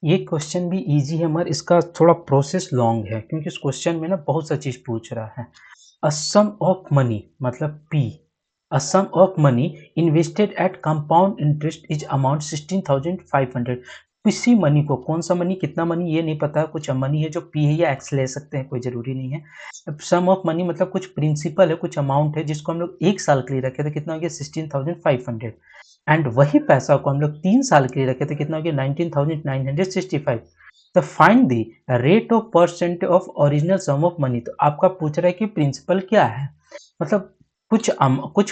ये क्वेश्चन भी इजी है मगर इसका थोड़ा प्रोसेस लॉन्ग है क्योंकि इस क्वेश्चन में ना बहुत सा चीज पूछ रहा है। अ सम ऑफ मनी मतलब P, a sum of money invested at compound interest is amount 16,500। किसी मनी को, कौन सा मनी, कितना मनी ये नहीं पता, कुछ मनी है जो पी है या एक्स ले सकते हैं, कोई जरूरी नहीं है। सम ऑफ मनी मतलब कुछ प्रिंसिपल है, कुछ अमाउंट है जिसको हम लोग एक साल के लिए रखे थे, कितना हो गया 16,500। एंड वही पैसा को हम लोग 3 साल के लिए रखे थे, कितना हो गया 19,965। तो find the rate of percent of original sum of money. तो आपका पूछ रहा है कि प्रिंसिपल क्या है, मतलब कुछ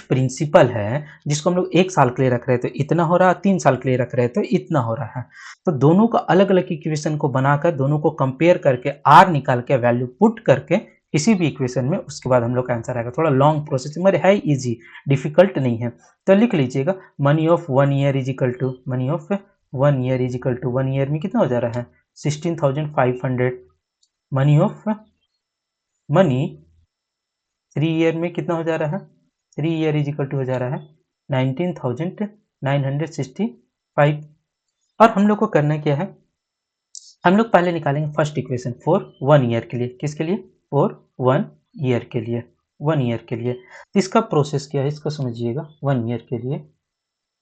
प्रिंसिपल है जिसको हम लोग एक साल के लिए रख रहे थे इतना हो रहा है, 3 साल के लिए रख रहे थे इतना हो रहा है। तो दोनों का अलग अलग इक्वेशन को बनाकर दोनों को कंपेयर करके आर निकाल के वैल्यू पुट करके किसी भी इक्वेशन में, उसके बाद हम लोग का आंसर आएगा। थोड़ा लॉन्ग प्रोसेस मगर है इजी, डिफिकल्ट नहीं है। तो लिख लीजिएगा money of 1 year is equal to, money of 1 year is equal to 1 year में कितना हो जा रहा है 16,500। मनी ऑफ मनी 3 ईयर में कितना हो जा रहा है, 3 ईयर इज इक्वल टू हो जा रहा है 19,965। और हम लोग को करना क्या है, हम लोग पहले निकालेंगे फर्स्ट इक्वेशन फॉर 1 ईयर के लिए। किसके लिए, फॉर 1 ईयर के लिए, 1 ईयर के लिए। तो इसका प्रोसेस क्या है इसको समझिएगा। 1 ईयर के लिए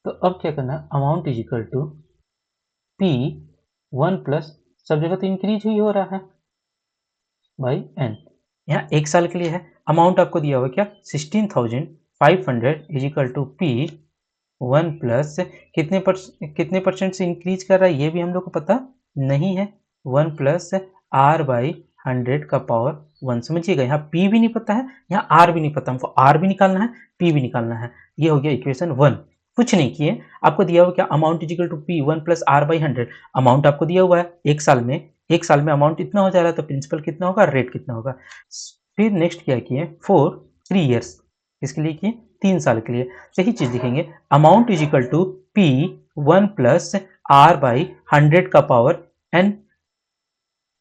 तो अब क्या करना है, amount is equal to P 1 plus, सब जगह तो इंक्रीज ही हो रहा है, बाई एन। यहाँ एक साल के लिए है, अमाउंट आपको दिया हुआ क्या 16,500 is equal to P 1 plus कितने परसेंट से इंक्रीज कर रहा है ये भी हम लोग को पता नहीं है, 1 प्लस आर बाई 100 का पावर 1। समझिएगा, यहाँ पी भी नहीं पता है, यहाँ आर भी नहीं पता, हमको आर भी निकालना है, पी भी निकालना है। ये हो गया इक्वेशन 1। कुछ नहीं किए, आपको दिया हुआ क्या amount is equal to P 1 plus R by 100। Amount आपको दिया हुआ है एक साल में अमाउंट इतना हो जा रहा है, तो प्रिंसिपल कितना होगा, रेट कितना होगा। फिर नेक्स्ट क्या किए, फॉर 3 ईयर्स, इसके लिए किए 3 साल के लिए। यही चीज दिखेंगे, amount is equal to P 1 plus R by 100 का पावर एन।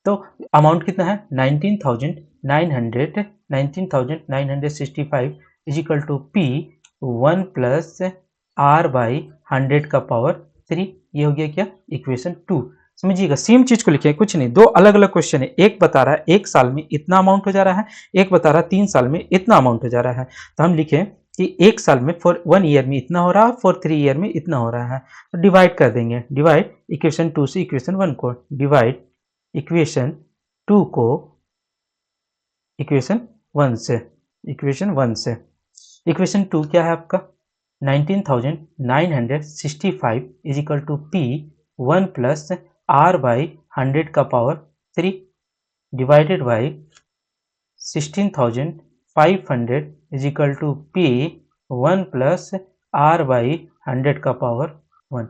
तो अमाउंट कितना है 19,965 is equal to P 1 plus R by 100 का पावर 3। ये हो गया क्या इक्वेशन 2। समझिएगा, सेम चीज को लिखे, कुछ नहीं, दो अलग अलग क्वेश्चन है। एक बता रहा है एक साल में इतना अमाउंट हो जा रहा है, एक बता रहा है 3 साल में इतना अमाउंट हो जा रहा है। तो हम लिखे कि एक साल में फॉर 1 ईयर में इतना हो रहा है, फॉर 3 ईयर में इतना हो रहा है। तो डिवाइड कर देंगे, डिवाइड इक्वेशन 2 से इक्वेशन 1 को, डिवाइड इक्वेशन 2 को इक्वेशन 1 से, इक्वेशन 1 से। इक्वेशन 2 क्या है आपका 19,965 is equal to P 1 plus R by 100 का power 3 divided by 16,500 is equal to P 1 plus R by 100 का पावर 1।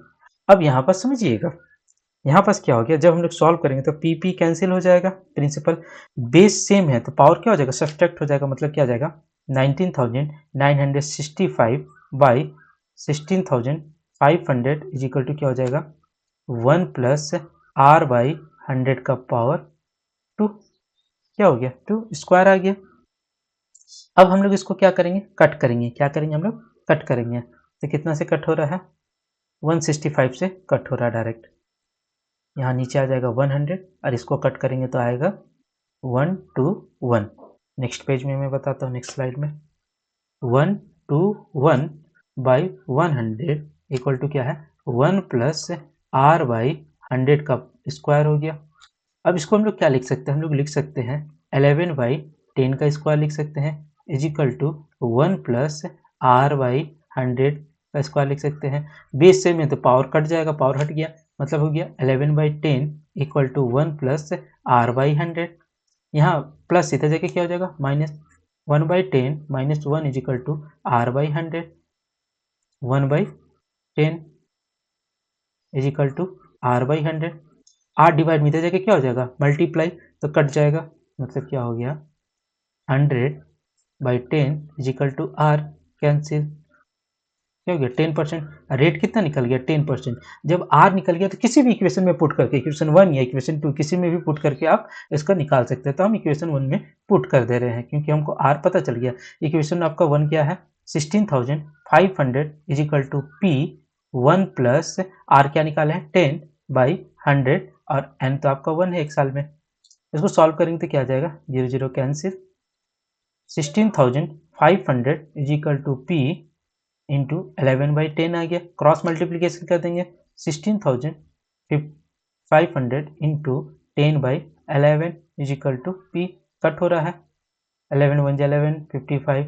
अब यहाँ पर समझिएगा, यहाँ पास क्या हो गया, जब हम लोग सॉल्व करेंगे तो पी पी कैंसिल हो जाएगा, प्रिंसिपल बेस सेम है तो पावर क्या हो जाएगा, सब्सट्रैक्ट हो जाएगा। मतलब क्या आ जाएगा 19,965 बाई 16,500 इज इक्वल टू क्या हो जाएगा 1 प्लस आर बाई 100 का पावर 2। क्या हो गया 2 स्क्वायर आ गया। अब हम लोग इसको क्या करेंगे, कट करेंगे। क्या करेंगे हम लोग, कट करेंगे। तो कितना से कट हो रहा है 165 से कट हो रहा है डायरेक्ट, यहाँ नीचे आ जाएगा 100 और इसको कट करेंगे तो आएगा 1 2 1। नेक्स्ट पेज में मैं बताता हूँ, नेक्स्ट स्लाइड में 1 2 1 बाई 100 इक्वल टू क्या है 1 प्लस आर बाई 100 का स्क्वायर हो गया। अब इसको हम लोग क्या लिख सकते हैं, हम लोग लिख सकते हैं 11 बाई 10 का स्क्वायर लिख सकते हैं is equal to 1 plus R by 100 का स्क्वायर लिख सकते हैं। बेस से में तो पावर कट जाएगा, पावर हट गया, मतलब हो गया 11 by 10 equal to 1 plus R by 100। यहाँ प्लस इधर जगह क्या हो जाएगा minus, 1 by 10 minus 1 is equal to R by 100, 1 by 10 is equal to R by 100। R divide में इधर जगह क्या हो जाएगा मल्टीप्लाई, तो कट जाएगा, मतलब क्या हो गया 100 by 10 is equal to R, cancel. क्या हो गया 10%, रेट कितना निकल गया 10%। जब आर निकल गया तो किसी भी इक्वेशन में पुट करके, इक्वेशन 1 या इक्वेशन 2 किसी में भी पुट करके आप इसका निकाल सकते हैं। तो हम इक्वेशन 1 में पुट कर दे रहे हैं क्योंकि हमको आर पता चल गया। इक्वेशन आपका 1 क्या है 16,500 is equal to P 1 plus R क्या निकाले हैं 10 बाई 100 और n तो आपका 1 है एक साल में। इसको सॉल्व करेंगे तो क्या आ जाएगा, 0 0 cancel, 16,500 is equal to P into 11/10 आ गया। क्रॉस मल्टीप्लीकेशन कर देंगे, 16,500 into 10/11 is equal to P। Cut हो रहा है, 11 1 11, 55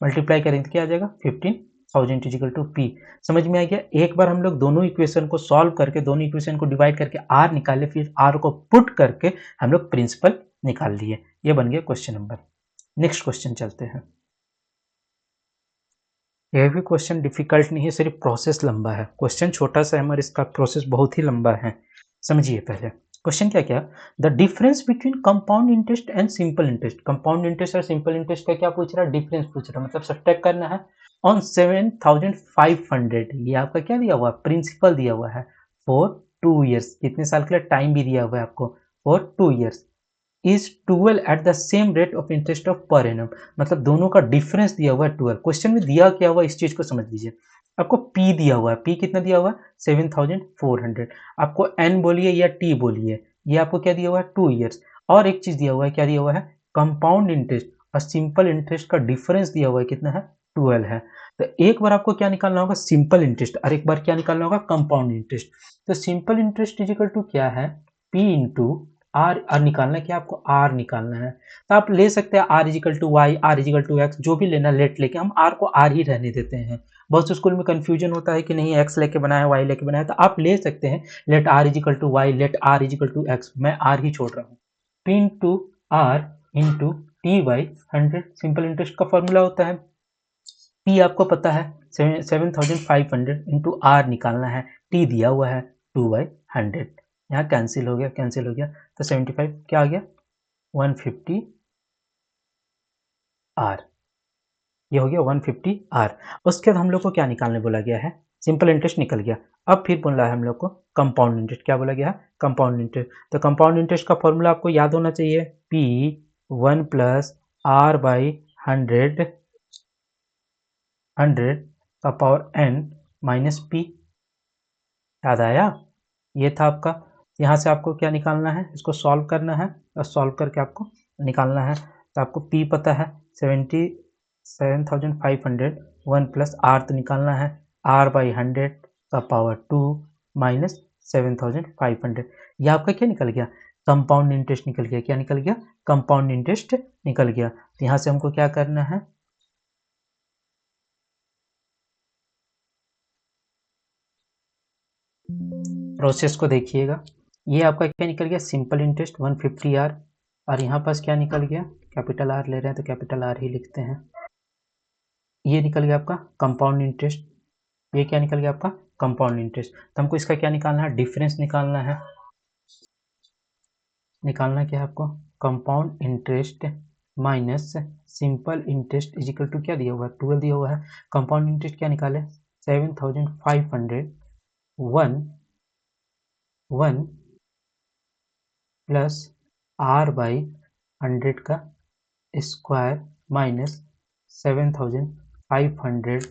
मल्टीप्लाई करेंगे तो क्या आ जाएगा, 15,000 इजिकल टू P। समझ में आ गया। एक बार हम लोग दोनों इक्वेशन को सॉल्व करके, दोनों इक्वेशन को डिवाइड करके R निकाले, फिर R को पुट करके हम लोग प्रिंसिपल निकाल लिए। ये बन गया क्वेश्चन नंबर। नेक्स्ट क्वेश्चन चलते हैं। यह भी क्वेश्चन डिफिकल्ट नहीं है, सिर्फ प्रोसेस लंबा है। क्वेश्चन छोटा सा है मगर इसका प्रोसेस बहुत ही लंबा है। समझिए पहले क्वेश्चन क्या क्या, the difference between compound interest and simple interest. Compound interest और सिंपल इंटरेस्ट का क्या पूछ रहा है, डिफरेंस पूछ रहा है, मतलब सब्ट्रैक्ट करना है ऑन 7,500। ये आपका क्या दिया हुआ है, प्रिंसिपल दिया हुआ है फॉर 2 ईयर्स। कितने साल के लिए, टाइम भी दिया हुआ है आपको, for 2 years is 12 at the same rate of interest of per annum. मतलब दोनों का डिफरेंस दिया हुआ है 12। क्वेश्चन में दिया क्या हुआ, इस चीज को समझ लीजिए। आपको P दिया हुआ है, P कितना दिया हुआ है, 7,400। आपको N बोलिए या T बोलिए, ये आपको क्या दिया हुआ है, 2 ईयर्स। और एक चीज दिया हुआ है, क्या दिया हुआ है, कंपाउंड इंटरेस्ट और सिंपल इंटरेस्ट का डिफरेंस दिया हुआ है, कितना है, 12 है। तो एक बार आपको क्या निकालना होगा, सिंपल इंटरेस्ट, और एक बार क्या निकालना होगा, कंपाउंड इंटरेस्ट। तो simple interest is equal to क्या है, P इंटू आर। आर निकालना है, क्या आपको आर निकालना है। तो आप ले सकते हैं R is equal to Y, R is equal to X, जो भी लेना लेट लेके, हम आर को आर ही रहने देते हैं। बहुत से स्कूल में कंफ्यूजन होता है कि नहीं एक्स लेके बनाया वाई लेके बनाया, तो आप ले सकते हैं let R is equal to Y, let R is equal to X, मैं आर ही छोड़ रहा हूँ। P into R into T by 100 simple interest का फॉर्मूला होता है। पी आपको पता है 7,500 इंटू आर निकालना है, टी दिया हुआ है 2/100। यहाँ कैंसिल हो गया, कैंसिल हो गया, तो 75 क्या आ गया, 150 आर। ये हो गया 150 आर। उसके बाद हम लोग को क्या निकालने बोला गया है, सिंपल इंटरेस्ट निकल गया। अब फिर बोला है हम लोग को कंपाउंड इंटरेस्ट, क्या बोला गया है, कंपाउंड इंटरेस्ट। तो कंपाउंड इंटरेस्ट का फॉर्मूला आपको याद होना चाहिए, P 1 प्लस आर बाई 100 का पावर n माइनस P। याद आया, ये था आपका। यहाँ से आपको क्या निकालना है, इसको सॉल्व करना है और सॉल्व करके आपको निकालना है। तो आपको P पता है 7,500, 1 प्लस आर तो निकालना है, R बाई 100 का पावर 2 माइनस 7,500। यह आपका क्या निकल गया, कंपाउंड इंटरेस्ट निकल गया। क्या निकल गया, कंपाउंड इंटरेस्ट निकल गया। तो यहाँ से हमको क्या करना है, प्रोसेस को देखिएगा। ये आपका क्या निकल गया, सिंपल इंटरेस्ट 150 आर, और यहाँ पास क्या निकल गया, कैपिटल आर ले रहे हैं तो कैपिटल आर ही लिखते हैं। ये निकल गया आपका कंपाउंड इंटरेस्ट, ये क्या निकल गया आपका, कंपाउंड इंटरेस्ट। तो हमको इसका क्या निकालना है, डिफरेंस निकालना है। निकालना क्या है आपको, compound interest minus simple interest is equal to क्या दिया हुआ है, 12 दिया हुआ है। कंपाउंड इंटरेस्ट क्या निकाले, 7,500 1 प्लस आर बाई 100 का स्क्वायर माइनस 7,500,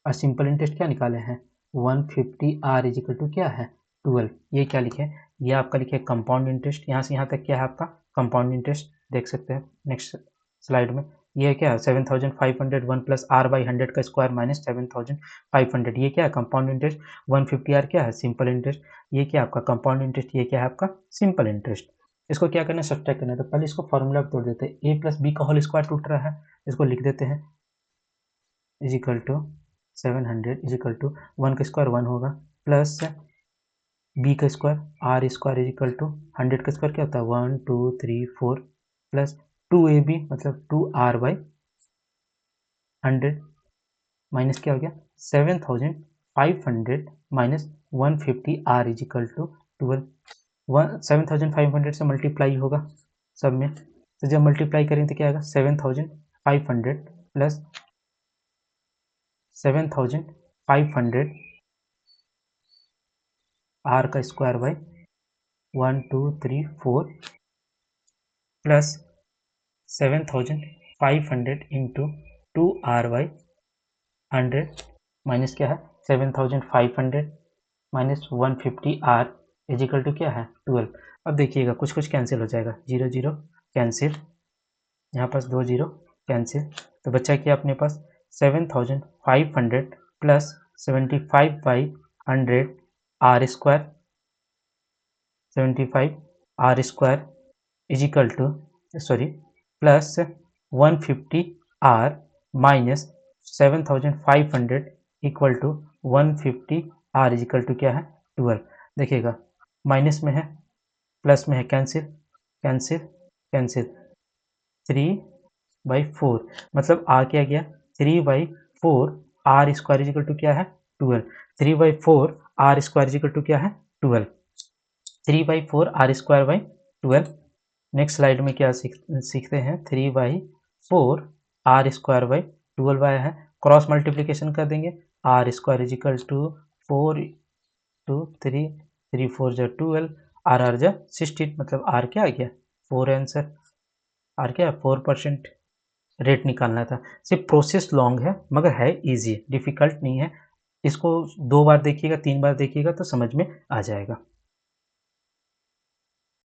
और सिंपल इंटरेस्ट क्या निकाले हैं, 150 आर इज इक्वल टू क्या है, 12। ये क्या लिखे, ये आपका लिखे कंपाउंड इंटरेस्ट। यहाँ से यहाँ तक क्या है आपका कंपाउंड इंटरेस्ट, देख सकते हैं नेक्स्ट स्लाइड में। ये क्या है 7,500 1 प्लस आर बाई 100 का स्क्वायर माइनस 7,500, ये क्या है कंपाउंड इंटरेस्ट। 150 आर क्या है, सिंपल इंटरेस्ट। ये क्या आपका कंपाउंड इंटरेस्ट, ये क्या है आपका सिंपल इंटरेस्ट। इसको क्या करना है, सब्ट्रैक्ट करना है। तो पहले इसको फॉर्मूला तोड़ देते हैं, a प्लस बी का होल स्क्वायर टूट रहा है, इसको लिख देते हैं is equal to 700 is equal to 1 का स्क्वायर 1 होगा, प्लस बी का square R square is equal to 100 का स्क्वायर क्या होता है 1 2 3 4, प्लस 2ab मतलब 2r बाई 100 माइनस क्या हो गया 7,500 minus 150 R is equal to 12। 7,500 से मल्टीप्लाई होगा सब में, तो जब मल्टीप्लाई करेंगे तो क्या आएगा 7,500 प्लस 7,500 आर का square by 1 2 3 4 plus 7,500 into 2r by 100 minus क्या है 7,500 minus 150 R is equal to क्या है 12। अब देखिएगा कुछ कुछ कैंसिल हो जाएगा, 0 0 कैंसिल, यहाँ पास 2 0 कैंसिल, तो बचा क्या अपने पास 7500 plus 75/100 R square, 75 R square is equal to sorry plus 150 R minus 7500 equal to 150 R is equal to क्या है 12। देखिएगा माइनस में है प्लस में है, कैंसिल कैंसिल कैंसिल, 3/4 मतलब आ क्या गया 3/4 R square is equal to क्या है 12। 3/4 R square is equal to क्या है 12। 3/4 R square by 12। Next slide में क्या सीखते हैं 3/4 आर स्क्वायर बाई 12 आया है, क्रॉस मल्टीप्लीकेशन कर देंगे, R square is equal to 4 to 3, 3 4 जा 12, आर आर जा 16, मतलब आर क्या आ गया 4 आंसर। आर क्या है 4% रेट निकालना था। सिर्फ प्रोसेस लॉन्ग है मगर है इजी, डिफिकल्ट नहीं है। इसको 2 बार देखिएगा 3 बार देखिएगा तो समझ में आ जाएगा।